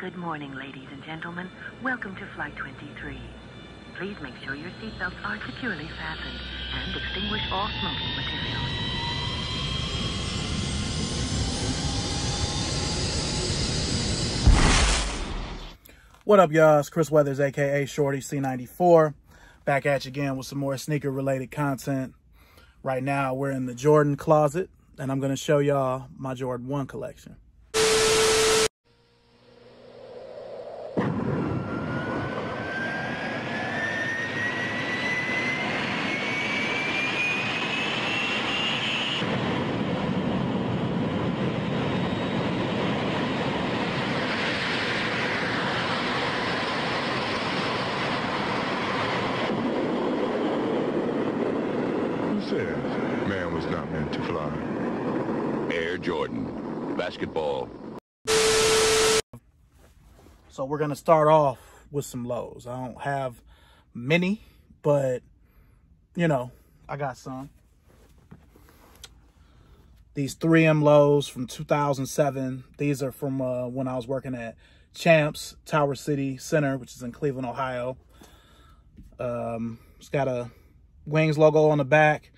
Good morning, ladies and gentlemen. Welcome to Flight 23. Please make sure your seatbelts are securely fastened and extinguish all smoking materials. What up, y'all? It's Chris Weathers, aka ShortyC94. Back at you again with some more sneaker-related content. Right now, we're in the Jordan closet, and I'm going to show y'all my Jordan 1 collection. Man was not meant to fly. Air Jordan, basketball. So we're going to start off with some lows. I don't have many, but, you know, I got some. These 3M lows from 2007. These are from when I was working at Champs Tower City Center, which is in Cleveland, Ohio. It's got a Wings logo on the back.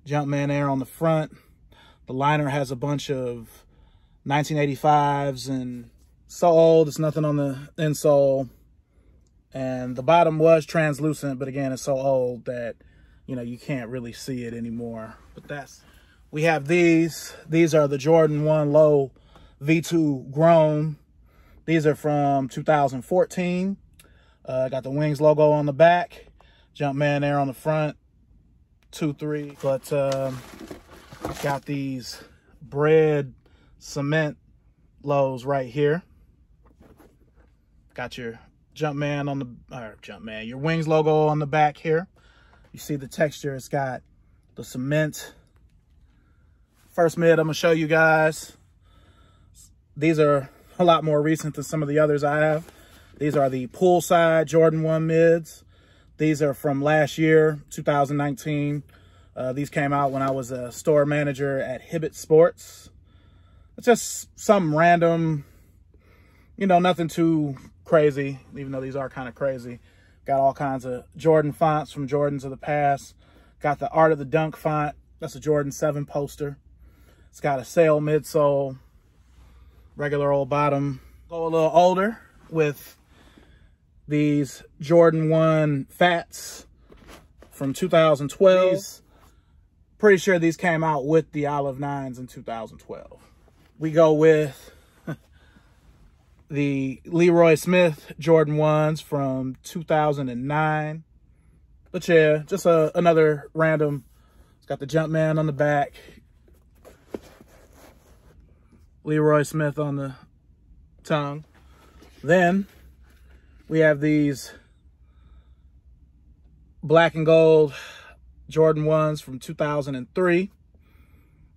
Jumpman Air on the front. The liner has a bunch of 1985s and so old, it's nothing on the insole. And the bottom was translucent, but again, it's so old that, you know, you can't really see it anymore. But we have these. These are the Jordan 1 Low V2 Grown. These are from 2014. Got the Wings logo on the back. Jumpman Air on the front. 2-3, but got these bread cement lows right here. Got your Jumpman on the your Wings logo on the back here. You see the texture, it's got the cement. First mid I'm gonna show you guys. These are a lot more recent than some of the others I have. These are the poolside Jordan 1 mids. These are from last year, 2019. These came out when I was a store manager at Hibbett Sports. It's just some random, you know, nothing too crazy, even though these are kind of crazy. Got all kinds of Jordan fonts from Jordans of the past. Got the Art of the Dunk font. That's a Jordan 7 poster. It's got a sail midsole, regular old bottom. Go a little older with these Jordan 1 Fats from 2012. Pretty sure these came out with the Olive 9s in 2012. We go with the Leroy Smith Jordan 1s from 2009. But yeah, just another random. It's got the Jumpman on the back. Leroy Smith on the tongue. Then we have these black and gold Jordan 1s from 2003.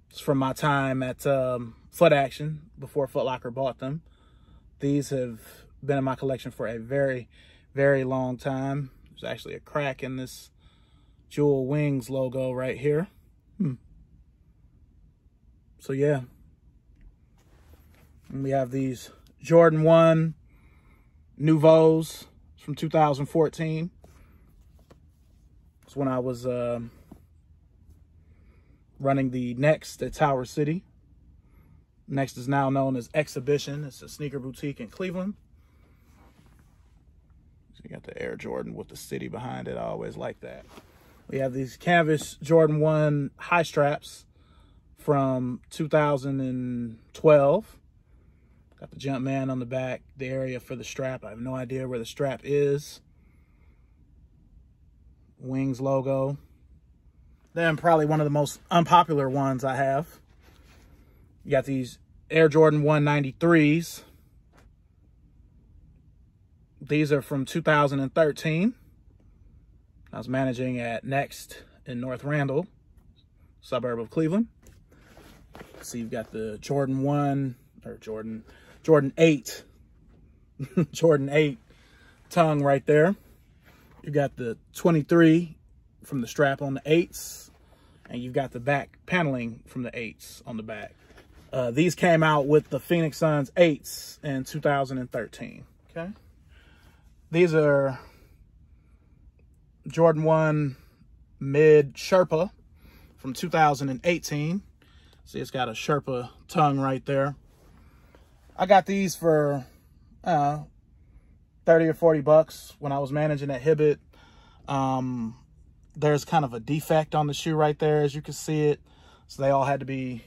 It's from my time at Foot Action before Foot Locker bought them. These have been in my collection for a very, very long time. There's actually a crack in this Jewel Wings logo right here. So yeah. And we have these Jordan 1 Nouveaux from 2014. It's when I was running the Next at Tower City. Next is now known as Exhibition. It's a sneaker boutique in Cleveland. So you got the Air Jordan with the city behind it. I always like that. We have these canvas Jordan 1 high straps from 2012. Got the Jumpman on the back, the area for the strap. I have no idea where the strap is. Wings logo. Then probably one of the most unpopular ones I have. You got these Air Jordan 193s. These are from 2013. I was managing at Next in North Randall, suburb of Cleveland. So you've got the Jordan 1, or Jordan 8. Jordan 8 tongue right there. You got the 23 from the strap on the 8s, and you've got the back paneling from the 8s on the back. These came out with the Phoenix Suns 8s in 2013. Okay. These are Jordan 1 Mid Sherpa from 2018. See, it's got a Sherpa tongue right there. I got these for 30 or 40 bucks when I was managing at Hibbett. There's kind of a defect on the shoe right there, as you can see it. So they all had to be,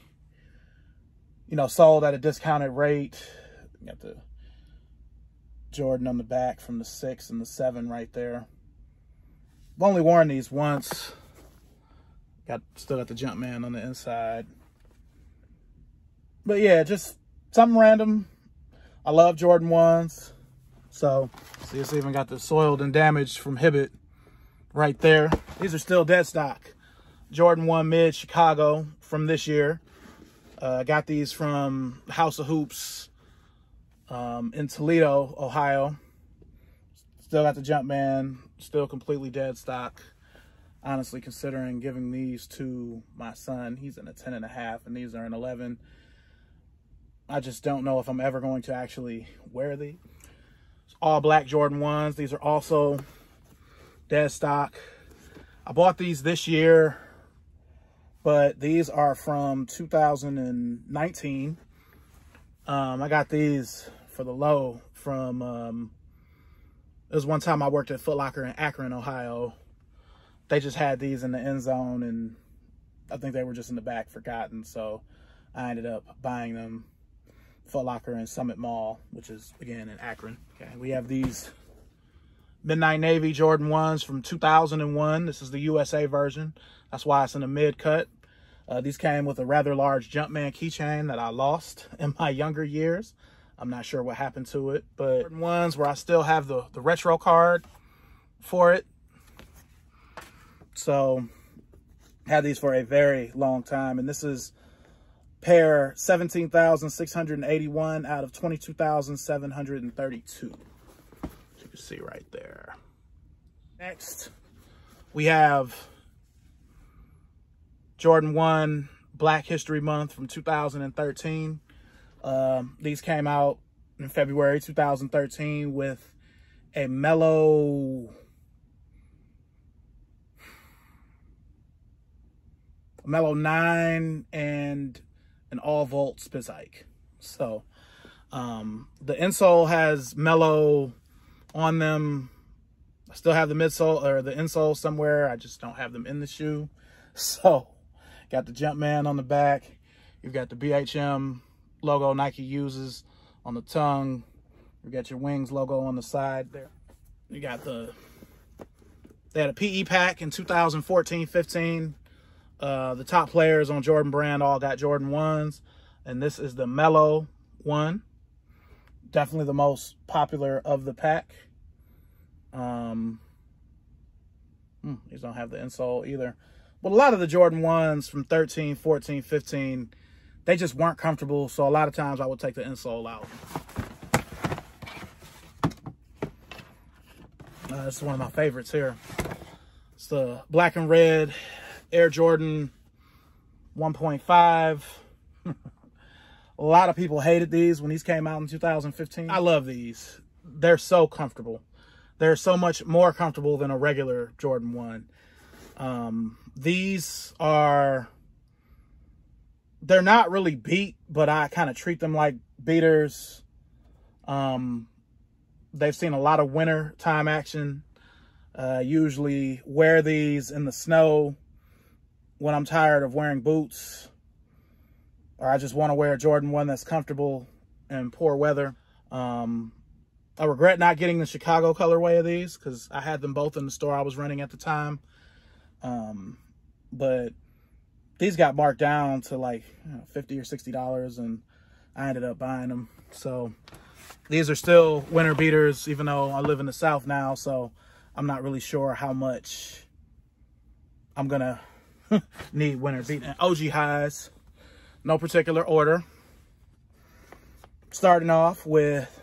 you know, sold at a discounted rate. You got the Jordan on the back from the 6 and the 7 right there. I've only worn these once. Still got the Jumpman on the inside. But yeah, just something random. I love Jordan 1s. So, see, it's even got the soiled and damaged from Hibbett right there. These are still dead stock. Jordan 1 Mid Chicago from this year. Got these from House of Hoops in Toledo, Ohio. Still got the Jumpman. Still completely dead stock. Honestly, considering giving these to my son, he's in a 10.5 and these are an 11. I just don't know if I'm ever going to actually wear these. It's all black Jordan 1s. These are also dead stock. I bought these this year, but these are from 2019. I got these for the low from, it was one time I worked at Foot Locker in Akron, Ohio. They just had these in the end zone, and I think they were just in the back forgotten, so I ended up buying them. Foot Locker in Summit Mall, which is, again, in Akron. Okay, we have these Midnight Navy Jordan 1s from 2001. This is the USA version. That's why it's in a mid cut. These came with a rather large Jumpman keychain that I lost in my younger years. I'm not sure what happened to it, but Jordan 1s where I still have the retro card for it. So, had these for a very long time, and this is pair 17,681 out of 22,732. As you can see right there. Next, we have Jordan 1 Black History Month from 2013. These came out in February 2013 with a mellow 9 and an all-volt Spizike. So, the insole has mellow on them. I still have the midsole or the insole somewhere. I just don't have them in the shoe. So, got the Jumpman on the back. You've got the BHM logo Nike uses on the tongue. You got your Wings logo on the side there. You got they had a PE pack in 2014-15. The top players on Jordan brand all got Jordan 1s, and this is the Mellow one. Definitely the most popular of the pack. These don't have the insole either. But a lot of the Jordan 1s from 13, 14, 15, they just weren't comfortable, so a lot of times I would take the insole out. This is one of my favorites here. It's the black and red Air Jordan 1.5. A lot of people hated these when these came out in 2015. I love these. They're so comfortable. They're so much more comfortable than a regular Jordan 1. These are, they're not really beat, but I kind of treat them like beaters. They've seen a lot of winter time action. Usually wear these in the snow when I'm tired of wearing boots, or I just want to wear a Jordan 1 that's comfortable in poor weather. I regret not getting the Chicago colorway of these because I had them both in the store I was running at the time. But these got marked down to like $50 or $60, and I ended up buying them. So these are still winter beaters, even though I live in the South now, so I'm not really sure how much I'm gonna need winter beat. And OG highs, no particular order. Starting off with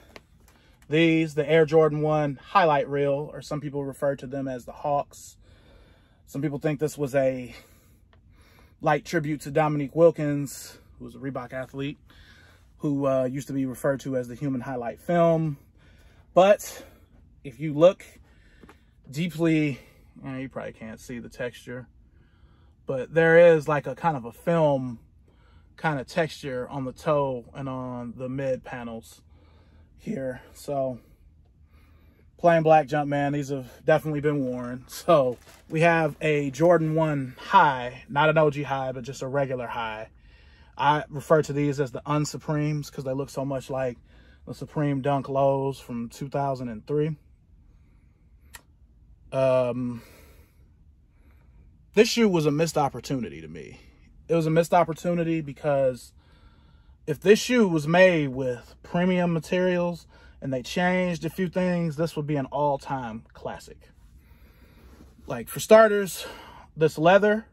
these, the Air Jordan 1 highlight reel, or some people refer to them as the Hawks. Some people think this was a light tribute to Dominique Wilkins who was a Reebok athlete, who used to be referred to as the human highlight film. But if you look deeply, you probably can't see the texture, but there is like a kind of a film kind of texture on the toe and on the mid panels here. So plain black Jumpman. These have definitely been worn. So we have a Jordan 1 high, not an OG high, but just a regular high. I refer to these as the Unsupremes because they look so much like the Supreme Dunk Lows from 2003. This shoe was a missed opportunity to me. It was a missed opportunity because if this shoe was made with premium materials and they changed a few things, this would be an all-time classic. Like, for starters, this leather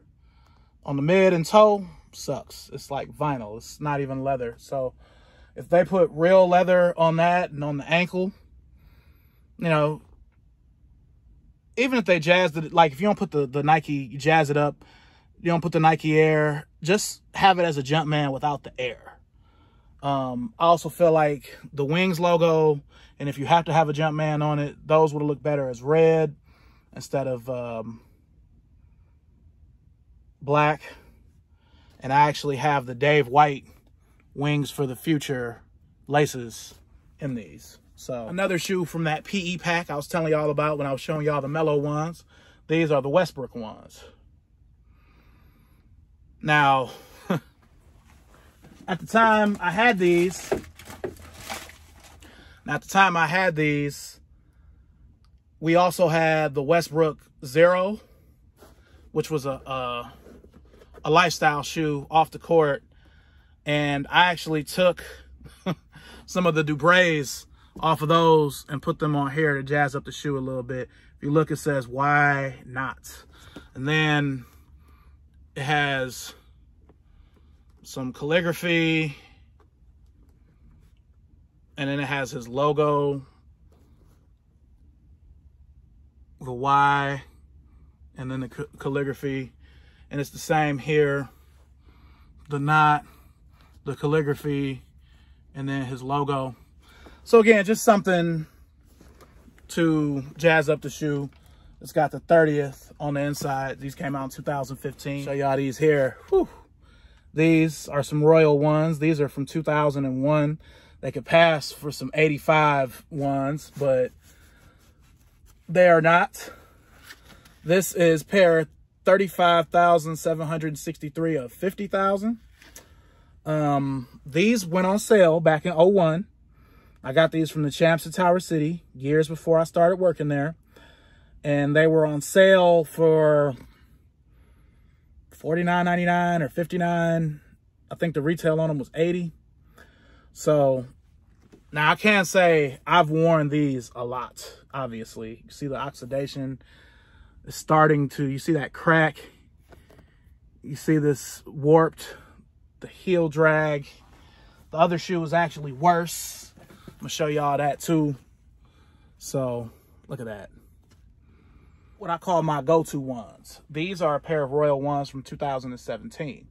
on the mid and toe sucks. It's like vinyl. It's not even leather. So if they put real leather on that and on the ankle, you know, even if they jazzed it, like if you don't put the Nike, you jazz it up, you don't put the Nike Air, just have it as a Jumpman without the Air. I also feel like the Wings logo, and if you have to have a Jumpman on it, those would look better as red instead of black. And I actually have the Dave White Wings for the Future laces in these. So another shoe from that PE pack I was telling y'all about when I was showing y'all the mellow ones. These are the Westbrook ones. Now, at the time I had these, we also had the Westbrook Zero, which was a lifestyle shoe off the court. And I actually took some of the Dubrays off of those and put them on here to jazz up the shoe a little bit. If you look, it says, "Why not?" And then it has some calligraphy, and then it has his logo, the Y, and then the calligraphy. And it's the same here, the knot, the calligraphy, and then his logo. So again, just something to jazz up the shoe. It's got the 30th on the inside. These came out in 2015. Show y'all these here. Whew. These are some Royal ones. These are from 2001. They could pass for some 85 ones, but they are not. This is pair 35,763 of 50,000. These went on sale back in 01. I got these from the Champs at Tower City years before I started working there. And they were on sale for $49.99 or $59. I think the retail on them was $80. So now I can say I've worn these a lot, obviously. You see the oxidation is starting to, you see that crack. You see this warped, the heel drag. The other shoe is actually worse. I'm gonna show y'all that too. So look at that. What I call my go-to ones. These are a pair of Royal ones from 2017.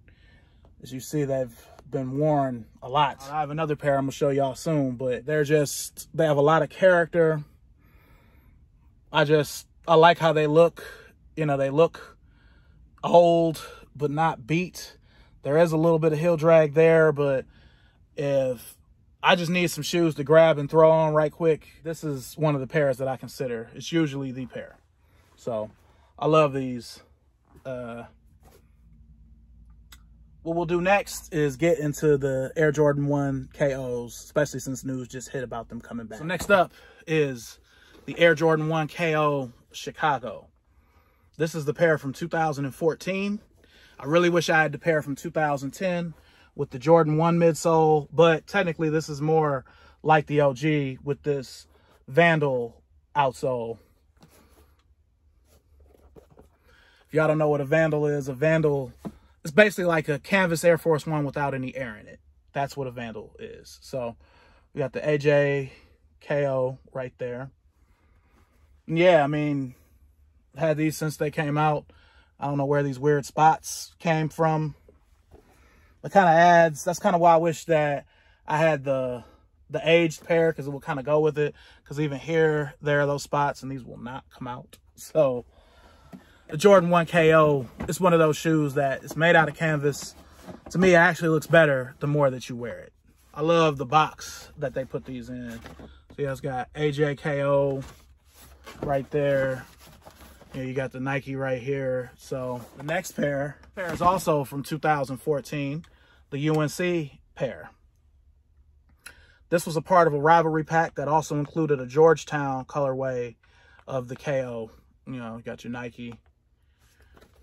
As you see, they've been worn a lot. I have another pair I'm gonna show y'all soon, but they have a lot of character. I like how they look. You know, they look old, but not beat. There is a little bit of heel drag there, but if I just need some shoes to grab and throw on right quick, this is one of the pairs that I consider. It's usually the pair. So I love these. What we'll do next is get into the Air Jordan 1 KOs, especially since news just hit about them coming back. So next up is the Air Jordan 1 KO Chicago. This is the pair from 2014. I really wish I had the pair from 2010 with the Jordan 1 midsole, but technically this is more like the OG with this Vandal outsole. If y'all don't know what a Vandal is it's basically like a canvas Air Force One without any air in it. That's what a Vandal is. So we got the AJ KO right there. And yeah, I mean, had these since they came out. I don't know where these weird spots came from. that kind of adds, that's kind of why I wish that I had the aged pair, because it will kind of go with it. Because even here, there are those spots, and these will not come out. So the Jordan 1 KO is one of those shoes that is made out of canvas. To me, it actually looks better the more that you wear it. I love the box that they put these in. So yeah, it's got AJKO right there. Yeah, you got the Nike right here. So the next pair is also from 2014, the UNC pair. This was a part of a rivalry pack that also included a Georgetown colorway of the KO. You know, you got your Nike.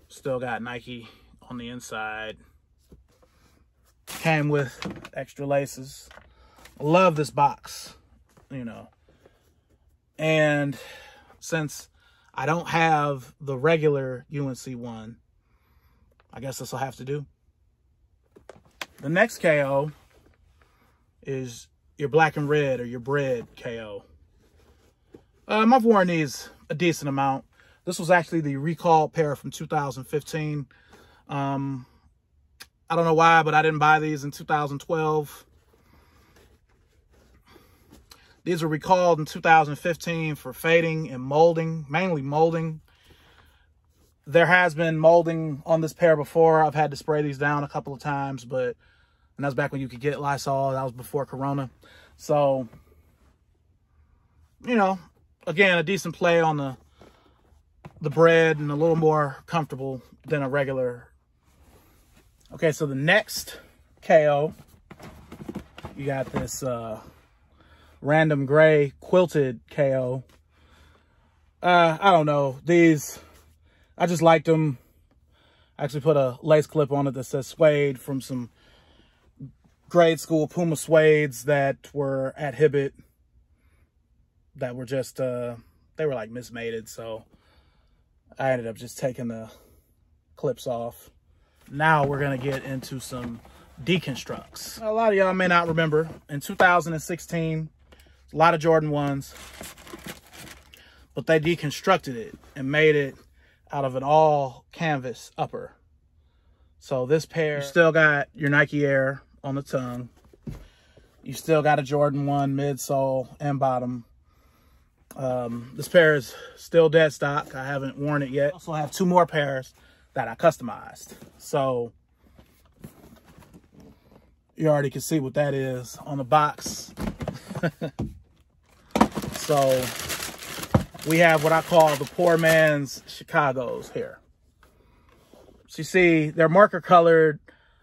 Still got Nike on the inside. Came with extra laces. I love this box, you know. And since I don't have the regular UNC one, I guess this will have to do. The next KO is your black and red, or your bread KO. I've worn these a decent amount. This was actually the recalled pair from 2015. I don't know why, but I didn't buy these in 2012. These were recalled in 2015 for fading and molding, mainly molding. There has been molding on this pair before. I've had to spray these down a couple of times, and that's back when you could get Lysol. That was before Corona. So, you know, again, a decent play on the bread and a little more comfortable than a regular. Okay, so the next KO, you got this random gray quilted KO. I don't know. These, I just liked them. I actually put a lace clip on it that says suede from some grade school Puma suedes that were at Hibbett that were just, they were like mismated. So I ended up just taking the clips off. Now we're going to get into some deconstructs. A lot of y'all may not remember, in 2016, a lot of Jordan 1s, but they deconstructed it and made it out of an all canvas upper. So this pair, you still got your Nike Air on the tongue. You still got a Jordan 1 midsole and bottom. This pair is still dead stock. I haven't worn it yet. I also have two more pairs that I customized. So you already can see what that is on the box. So we have what I call the poor man's Chicago's here. So you see, they're marker colored.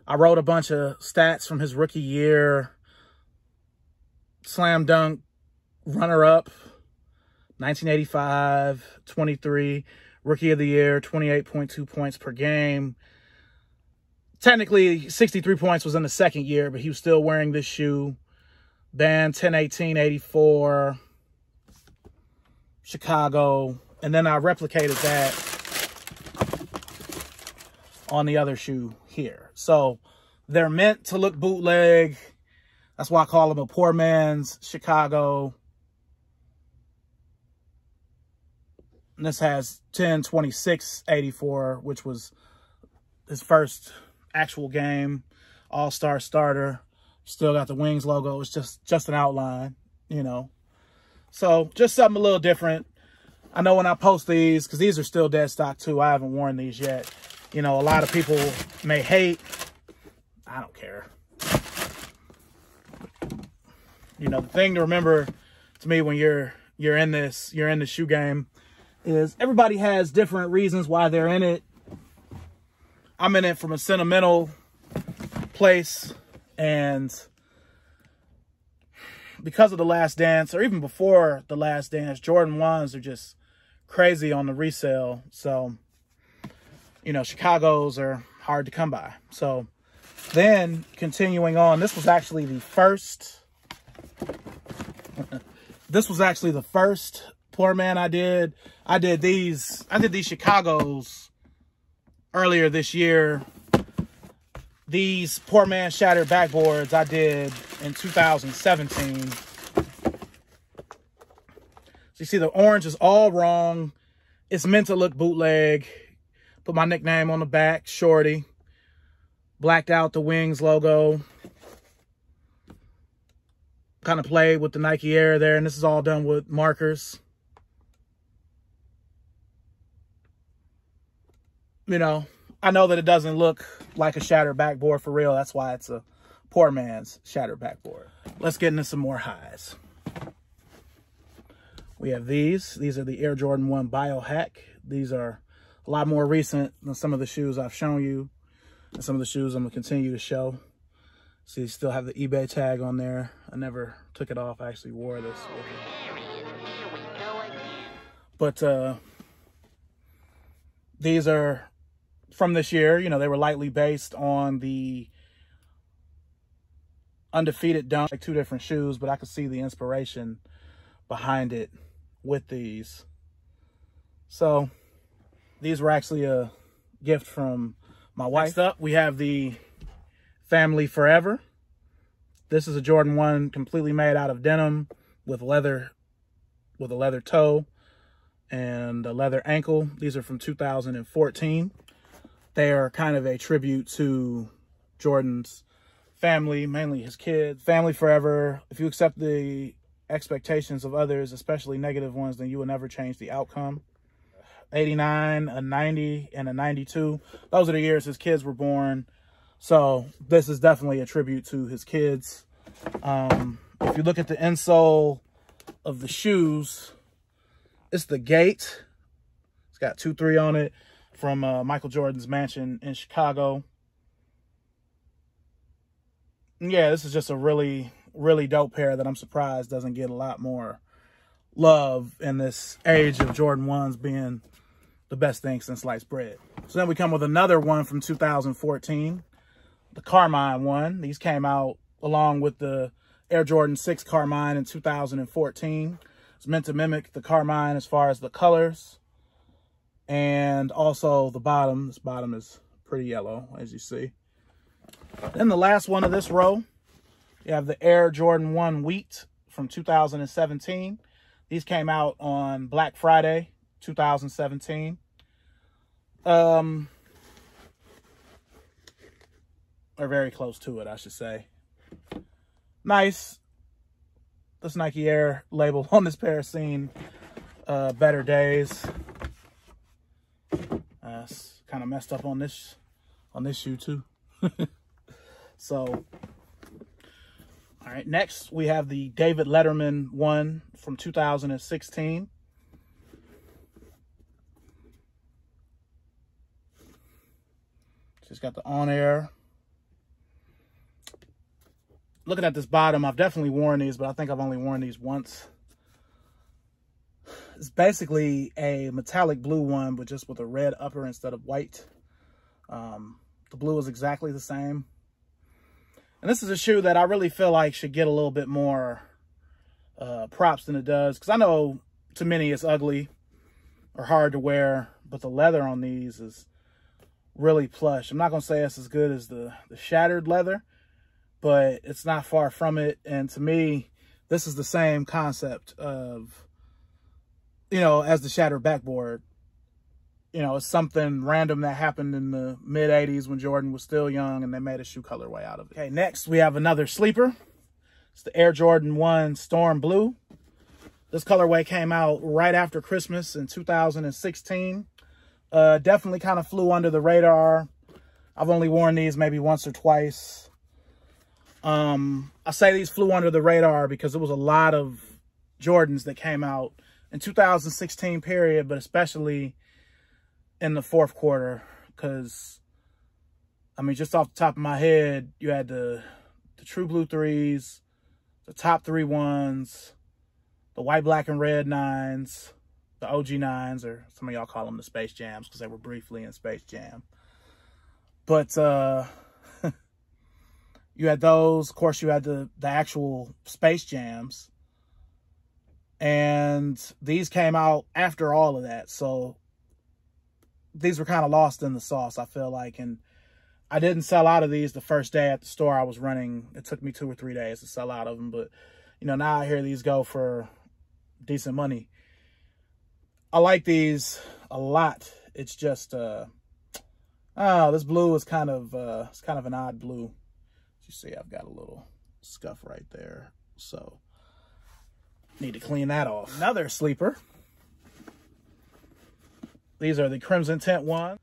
I wrote a bunch of stats from his rookie year. Slam dunk runner-up, 1985, 23. Rookie of the year, 28.2 points per game. Technically, 63 points was in the second year, but he was still wearing this shoe. Band 10/18/84, Chicago. And then I replicated that on the other shoe here. So they're meant to look bootleg. That's why I call them a poor man's Chicago. And this has 10/26/84, which was his first actual game, all-star starter. Still got the Wings logo. It's just an outline, you know. So just something a little different. I know when I post these, because these are still dead stock too. I haven't worn these yet. You know, a lot of people may hate. I don't care. You know, the thing to remember to me when you're in the shoe game is everybody has different reasons why they're in it. I'm in it from a sentimental place, and because of The Last Dance, or even before The Last Dance, Jordan 1s are just crazy on the resale. So, you know, Chicago's are hard to come by. So then continuing on, this was actually the first poor man I did. I did these Chicago's earlier this year. These poor man shattered backboards I did in 2017. So you see the orange is all wrong. It's meant to look bootleg. Put my nickname on the back, Shorty. Blacked out the Wings logo. Kind of played with the Nike Air there, and this is all done with markers. You know, I know that it doesn't look like a shattered backboard for real. That's why it's a poor man's shattered backboard. Let's get into some more highs. We have these. These are the Air Jordan 1 Biohack. These are a lot more recent than some of the shoes I've shown you, and some of the shoes I'm going to continue to show. See, still have the eBay tag on there. I never took it off. I actually wore this. But these are from this year. You know, they were lightly based on the Undefeated Dunk, like 2 different shoes, but I could see the inspiration behind it with these. So these were actually a gift from my wife. Next up, we have the Family Forever. This is a Jordan 1 completely made out of denim with a leather toe and a leather ankle. These are from 2014. They are kind of a tribute to Jordan's family, mainly his kids. Family Forever. If you accept the expectations of others, especially negative ones, then you will never change the outcome. 89, a 90, and a 92. Those are the years his kids were born. So this is definitely a tribute to his kids. If you look at the insole of the shoes, it's the gate. It's got 2-3 on it from Michael Jordan's mansion in Chicago. Yeah, this is just a really, really dope pair that I'm surprised doesn't get a lot more love in this age of Jordan 1s being the best thing since sliced bread. So then we come with another one from 2014. The Carmine one. These came out along with the Air Jordan 6 Carmine in 2014. It's meant to mimic the Carmine as far as the colors. And also the bottom. This bottom is pretty yellow, as you see. Then the last one of this row, you have the Air Jordan 1 Wheat from 2017. These came out on Black Friday, 2017. Or very close to it, I should say. Nice. This Nike Air label on this pair has seen better days. It's kind of messed up on this shoe too. So, all right. Next, we have the David Letterman one from 2016. Just got the On Air. Looking at this bottom, I've definitely worn these, but I think I've only worn these once. It's basically a metallic blue one, but just with a red upper instead of white. The blue is exactly the same. And this is a shoe that I really feel like should get a little bit more props than it does. Because I know to many it's ugly or hard to wear, but the leather on these is really plush. I'm not going to say it's as good as the shattered leather, but it's not far from it. And to me, this is the same concept of, you know, as the shattered backboard. You know, it's something random that happened in the mid-'80s when Jordan was still young and they made a shoe colorway out of it. Okay, next we have another sleeper. It's the Air Jordan 1 Storm Blue. This colorway came out right after Christmas in 2016. Definitely kind of flew under the radar. I've only worn these maybe once or twice. I say these flew under the radar because there was a lot of Jordans that came out in 2016 period, but especially in the fourth quarter, because I mean, just off the top of my head, you had the True Blue 3s, the top 3 1s, the white, black, and red 9s, the OG 9s, or some of y'all call them the Space Jams because they were briefly in Space Jam. But you had those. Of course, you had the actual Space Jams. And these came out after all of that. So these were kind of lost in the sauce, I feel like. And I didn't sell out of these the first day at the store I was running. It took me 2 or 3 days to sell out of them. But, you know, now I hear these go for decent money. I like these a lot. It's just, Oh, this blue is kind of an odd blue. As you see, I've got a little scuff right there, so need to clean that off. Another sleeper. These are the Crimson Tint ones.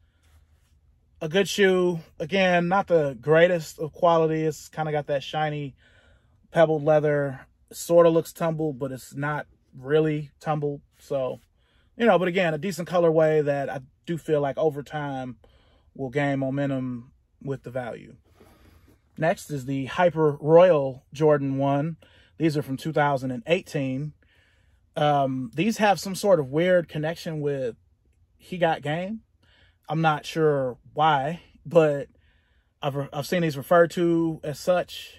A good shoe. Again, not the greatest of quality. It's kind of got that shiny pebbled leather. It sort of looks tumbled, but it's not really tumbled. So, you know, but again, a decent colorway that I do feel like over time will gain momentum with the value. Next is the Hyper Royal Jordan 1. These are from 2018. These have some sort of weird connection with He Got Game. I'm not sure why, but I've seen these referred to as such.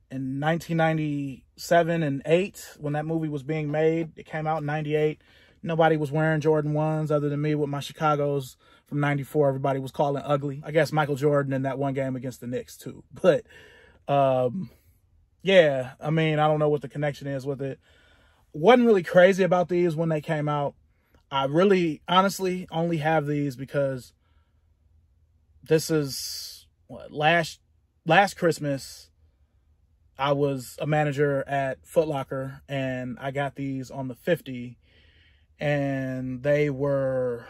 In 1997 and 8, when that movie was being made, it came out in 98. Nobody was wearing Jordan 1s other than me with my Chicago's from 94. Everybody was calling ugly. I guess Michael Jordan in that one game against the Knicks too. But yeah, I mean, I don't know what the connection is with it. Wasn't really crazy about these when they came out. I really, honestly, only have these because this is what, last Christmas, I was a manager at Foot Locker and I got these on the 50 and they were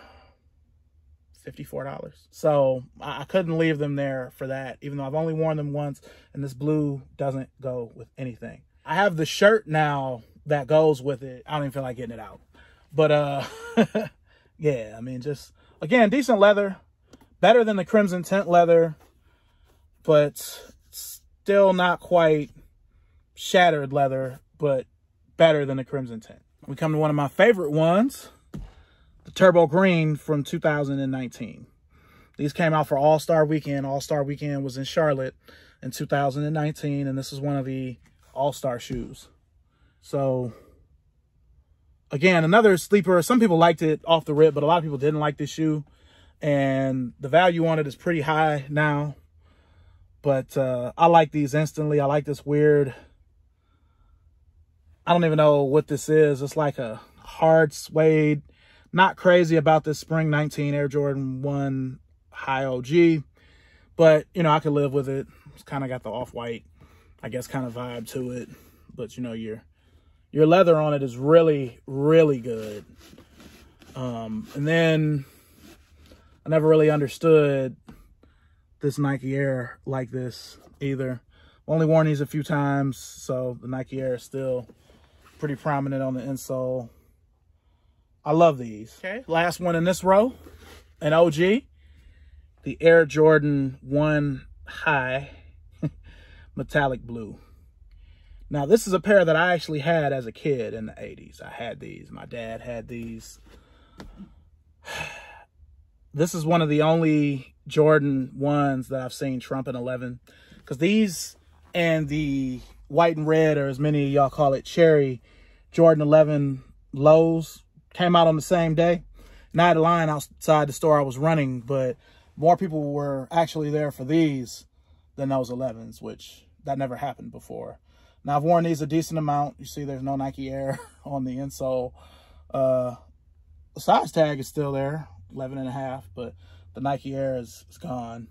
$54. So I couldn't leave them there for that, even though I've only worn them once and this blue doesn't go with anything. I have the shirt now that goes with it. I don't even feel like getting it out. But yeah, I mean, just again, decent leather, better than the Crimson Tint leather, but still not quite shattered leather, but better than the Crimson Tint. We come to one of my favorite ones, the Turbo Green from 2019. These came out for All-Star Weekend. All-Star Weekend was in Charlotte in 2019, and this is one of the All-Star shoes. So again, another sleeper. Some people liked it off the rip, but a lot of people didn't like this shoe. And the value on it is pretty high now. But I like these instantly. I like this weird, I don't even know what this is. It's like a hard suede. Not crazy about this Spring 19 Air Jordan 1 High OG. But, you know, I could live with it. It's kind of got the off-white, I guess, kind of vibe to it. But, you know, your leather on it is really, really good. And then I never really understood this Nike Air like this either. Only worn these a few times, so the Nike Air is still pretty prominent on the insole. I love these. Okay, last one in this row, an OG, the Air Jordan 1 High metallic blue. Now, this is a pair that I actually had as a kid in the 80s. I had these. My dad had these. This is one of the only Jordan 1s that I've seen trump an 11. Because these and the white and red, or as many of y'all call it, cherry, Jordan 11 lows came out on the same day. And I had a line outside the store I was running, but more people were actually there for these than those 11s, which that never happened before. Now, I've worn these a decent amount. You see there's no Nike Air on the insole. The size tag is still there, 11.5, but the Nike Air is gone.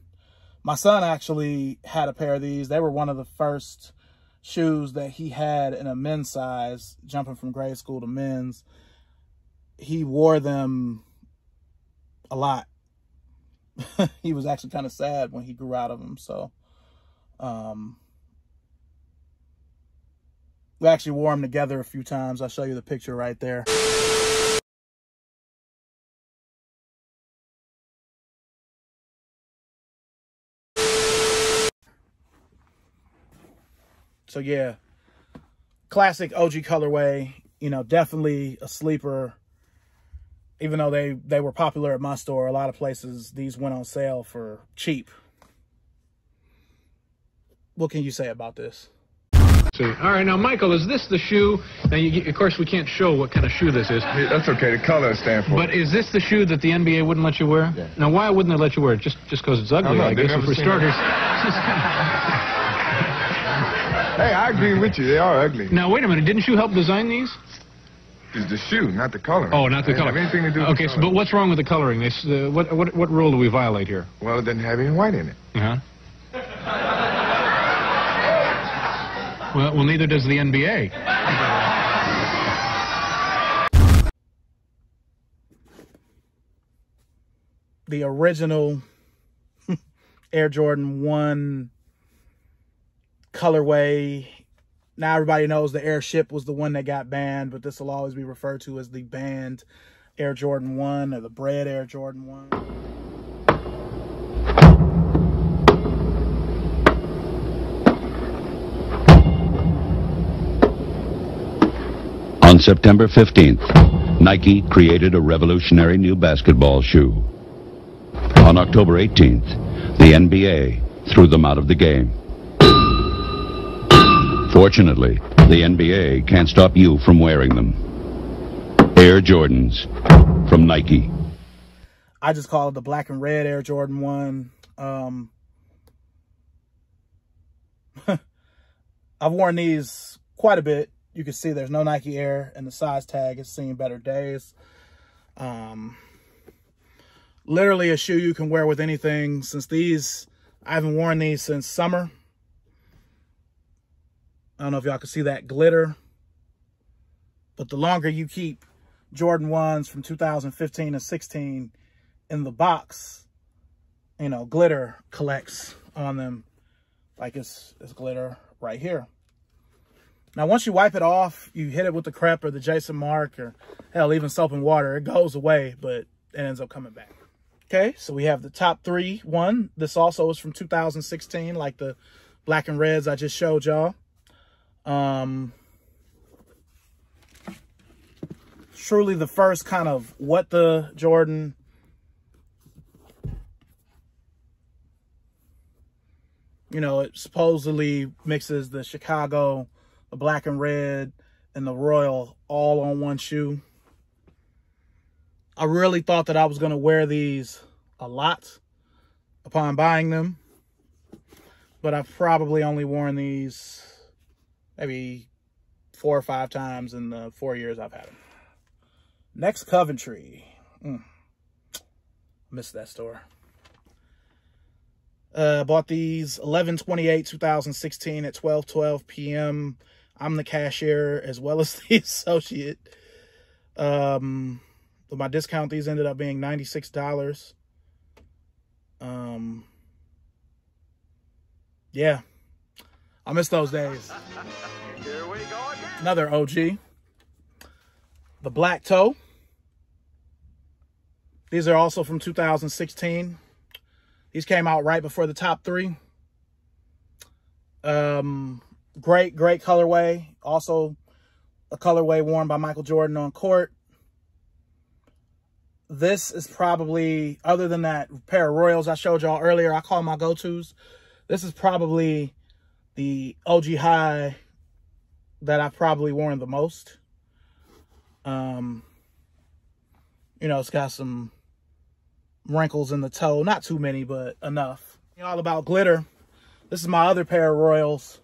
My son actually had a pair of these. They were one of the first shoes that he had in a men's size, jumping from grade school to men's. He wore them a lot. He was actually kind of sad when he grew out of them, so... we actually wore them together a few times. I'll show you the picture right there. So yeah, classic OG colorway, you know, definitely a sleeper. Even though they were popular at my store, a lot of places, these went on sale for cheap. What can you say about this? See. All right, now, Michael, is this the shoe? Now, of course, we can't show what kind of shoe this is. That's okay. The color stands for. But is this the shoe that the NBA wouldn't let you wear? Yeah. Now, why wouldn't they let you wear it? Just because it's ugly, I guess, for starters. Hey, I agree with you. They are ugly. Now, wait a minute. Didn't you help design these? It's the shoe, not the coloring. Oh, not the color. Have anything to do with okay, the so, but what's wrong with the coloring? What rule do we violate here? Well, it doesn't have any white in it. Well, neither does the NBA. The original Air Jordan 1 colorway. Now everybody knows the Airship was the one that got banned, but this will always be referred to as the banned Air Jordan 1 or the bred Air Jordan 1. On September 15th, Nike created a revolutionary new basketball shoe. On October 18th, the NBA threw them out of the game. Fortunately, the NBA can't stop you from wearing them. Air Jordans from Nike. I just call it the black and red Air Jordan 1. I've worn these quite a bit. You can see there's no Nike Air, and the size tag has seen better days. Literally a shoe you can wear with anything. Since these, I haven't worn these since summer. I don't know if y'all can see that glitter. But the longer you keep Jordan 1s from 2015 and 16 in the box, you know, glitter collects on them. Like it's glitter right here. Now, once you wipe it off, you hit it with the Crep or the Jason Mark or, hell, even soap and water. It goes away, but it ends up coming back. Okay, so we have the top 3 one. This also is from 2016, like the black and reds I just showed y'all. Truly the first kind of what the Jordan. You know, it supposedly mixes the Chicago, the black and red, and the Royal all on one shoe. I really thought that I was going to wear these a lot upon buying them. But I've probably only worn these maybe 4 or 5 times in the 4 years I've had them. Next, Coventry. Missed that store. Bought these 11/28/2016 at 12:12 p.m. I'm the cashier as well as the associate. With my discount, these ended up being $96. Yeah, I miss those days. Here we go again. Another OG. The Black Toe. These are also from 2016. These came out right before the top 3. Great colorway. Also a colorway worn by Michael Jordan on court. This is probably, other than that pair of Royals I showed y'all earlier, I call my go-tos. This is probably the OG high that I've probably worn the most. You know, it's got some wrinkles in the toe. Not too many, but enough. All about glitter. This is my other pair of Royals.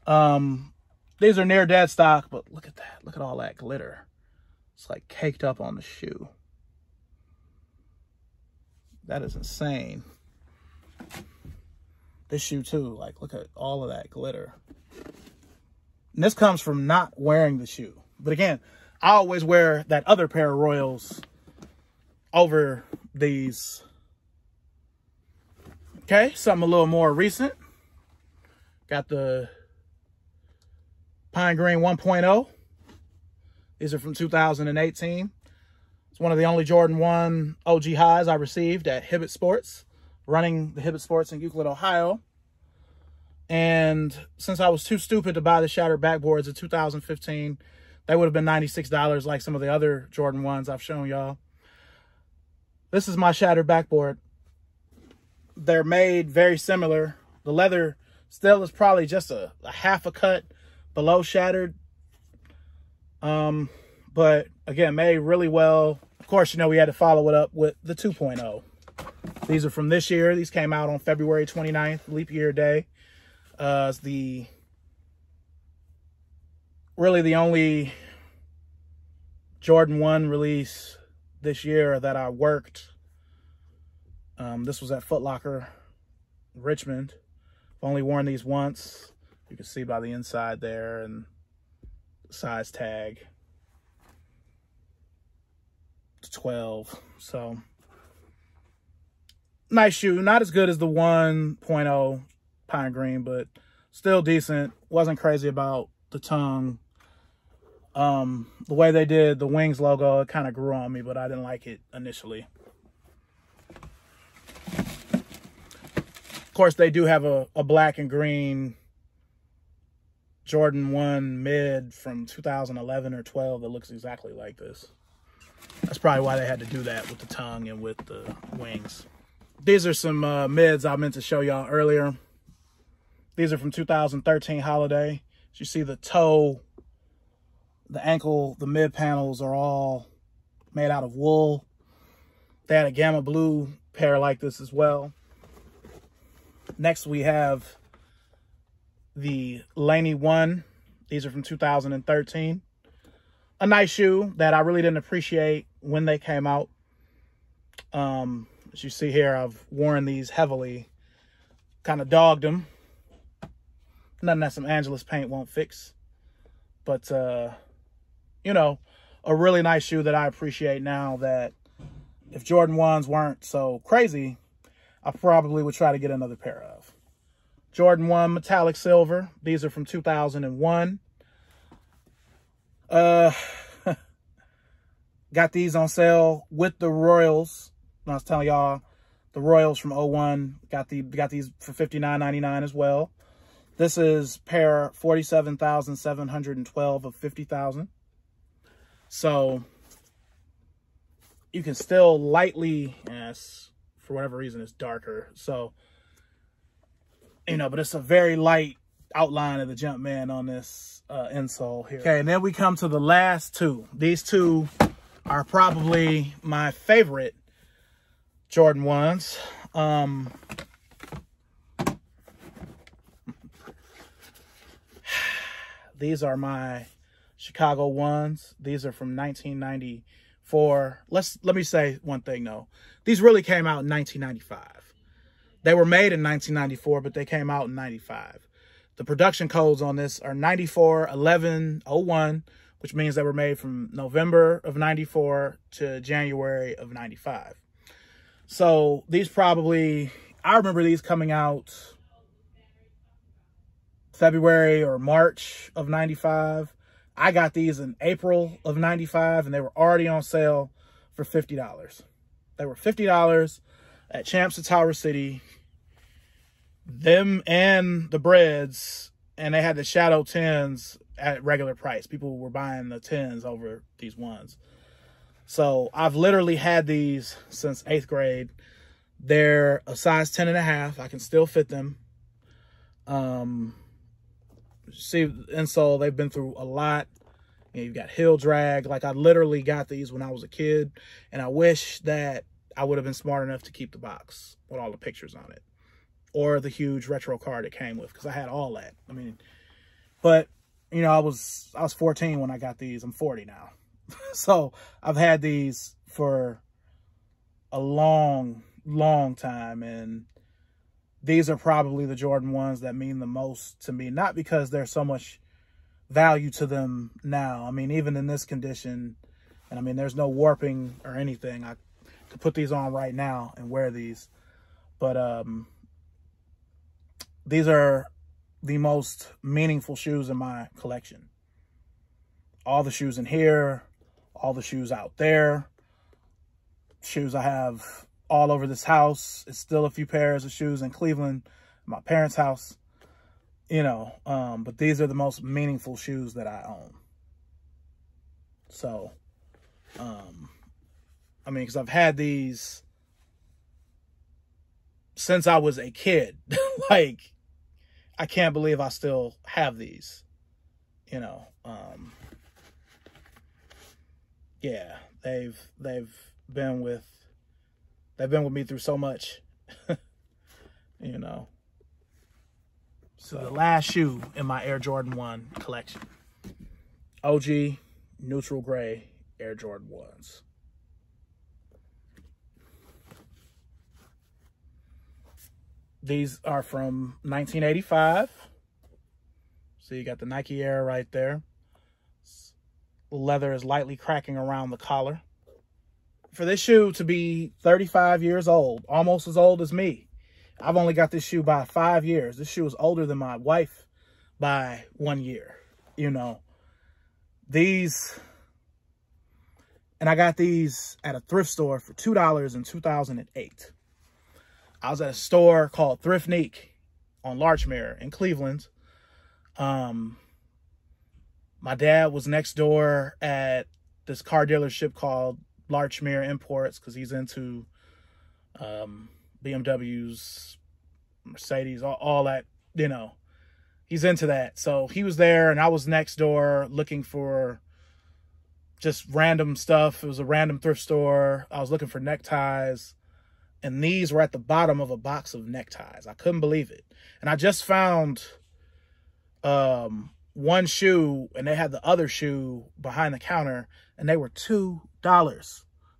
These are near dead stock, but look at that. Look at all that glitter. It's like caked up on the shoe. That is insane. This shoe too, like look at all of that glitter. And this comes from not wearing the shoe. But again, I always wear that other pair of Royals over these. Okay, something a little more recent. Got the Pine Green 1.0. These are from 2018. It's one of the only Jordan 1 OG highs I received at Hibbett Sports, running the Hibbett Sports in Euclid, Ohio. And since I was too stupid to buy the shattered backboards in 2015, they would have been $96 like some of the other Jordan 1s I've shown y'all. This is my shattered backboard. They're made very similar. The leather still is probably just a half a cut below shattered. But again, made really well. Of course, you know, we had to follow it up with the 2.0. These are from this year. These came out on February 29th, leap year day. It's really the only Jordan 1 release this year that I worked. This was at Foot Locker, Richmond. I've only worn these once. You can see by the inside there and the size tag. It's 12. So, nice shoe. Not as good as the 1.0 Pine Green, but still decent. Wasn't crazy about the tongue. The way they did the Wings logo, it kind of grew on me, but I didn't like it initially. Of course, they do have a black and green Jordan 1 mid from 2011 or 12 that looks exactly like this. That's probably why they had to do that with the tongue and with the wings. These are some mids I meant to show y'all earlier. These are from 2013 holiday. As you see, the toe, the ankle, the mid panels are all made out of wool. They had a Gamma Blue pair like this as well. Next, we have the Laney 1. These are from 2013. A nice shoe that I really didn't appreciate when they came out. As you see here, I've worn these heavily. Kind of dogged them. Nothing that some Angelus paint won't fix. But, you know, a really nice shoe that I appreciate now that if Jordan 1s weren't so crazy, I probably would try to get another pair of. Jordan 1 metallic silver. These are from 2001. Got these on sale with the Royals. I was telling y'all, the Royals from 01 got these for $59.99 as well. This is pair 47,712 of 50,000. So you can still lightly, yes, for whatever reason, it's darker. So, you know, but it's a very light outline of the Jumpman on this insole here. Okay, and then we come to the last two. These two are probably my favorite Jordan 1s. These are my Chicago 1s. These are from 1994. Let me say one thing though. These really came out in 1995. They were made in 1994, but they came out in 95. The production codes on this are 941101, which means they were made from November of 94 to January of 95. So these probably, I remember these coming out February or March of 95. I got these in April of 95, and they were already on sale for $50. They were $50 at Champs at Tower City. Them and the Breads, and they had the Shadow 10s at regular price. People were buying the 10s over these 1s. So I've literally had these since 8th grade. They're a size 10.5. I can still fit them. See, insole, they've been through a lot. You know, you've got heel drag. Like, I literally got these when I was a kid, and I wish that I would have been smart enough to keep the box with all the pictures on it, or the huge retro card it came with, because I had all that. I mean, but you know, I was 14 when I got these. I'm 40 now, so I've had these for a long time, and these are probably the Jordan 1s that mean the most to me, not because there's so much value to them now. I mean, even in this condition, and I mean, there's no warping or anything. I could put these on right now and wear these, but these are the most meaningful shoes in my collection. All the shoes in here, all the shoes out there, shoes I have all over this house. It's still a few pairs of shoes in Cleveland, my parents' house, you know, but these are the most meaningful shoes that I own. So, I mean, because I've had these since I was a kid. Like, I can't believe I still have these, you know. Yeah, they've been with me through so much, you know. So the last shoe in my Air Jordan 1 collection, OG neutral gray Air Jordan 1s. These are from 1985. So you got the Nike Air right there. The leather is lightly cracking around the collar. For this shoe to be 35 years old, almost as old as me, I've only got this shoe by 5 years. This shoe is older than my wife by 1 year, you know. These, and I got these at a thrift store for $2 in 2008. I was at a store called Thriftnique on Larchmere in Cleveland. My dad was next door at this car dealership called Larchmere Imports because he's into BMWs, Mercedes, all that, you know. He's into that. So he was there and I was next door looking for just random stuff. It was a random thrift store. I was looking for neckties. And these were at the bottom of a box of neckties. I couldn't believe it. And I just found one shoe, and they had the other shoe behind the counter, and they were $2.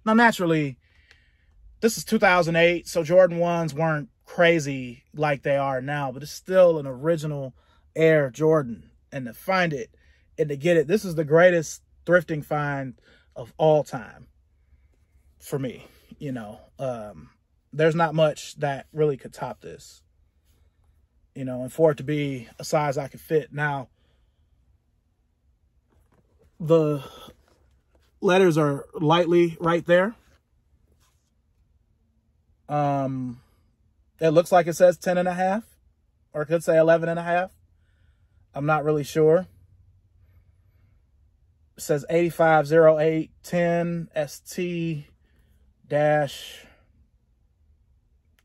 Now, naturally, this is 2008, so Jordan 1s weren't crazy like they are now, but it's still an original Air Jordan. And to find it and to get it, this is the greatest thrifting find of all time for me, you know. There's not much that really could top this, you know, and for it to be a size I could fit. Now, the letters are lightly right there. It looks like it says 10.5, or it could say 11.5. I'm not really sure. It says 850810 ST dash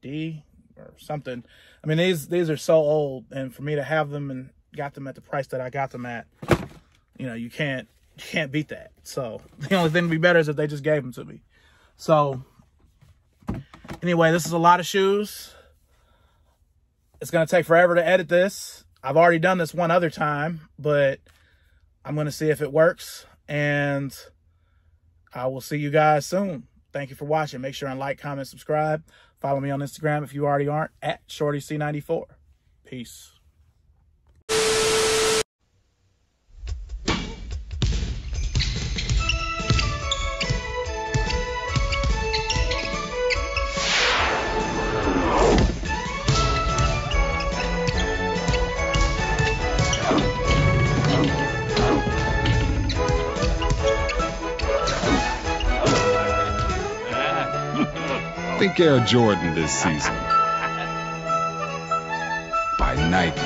D or something. I mean, these are so old, and for me to have them and got them at the price that I got them at, you know, you can't beat that. So the only thing to be better is if they just gave them to me. So anyway, this is a lot of shoes. It's going to take forever to edit this. I've already done this one other time, but I'm going to see if it works, and I will see you guys soon. Thank you for watching. Make sure and like, comment, subscribe. Follow me on Instagram if you already aren't, at ShortyC94. Peace. Think Air Jordan this season. By Nike.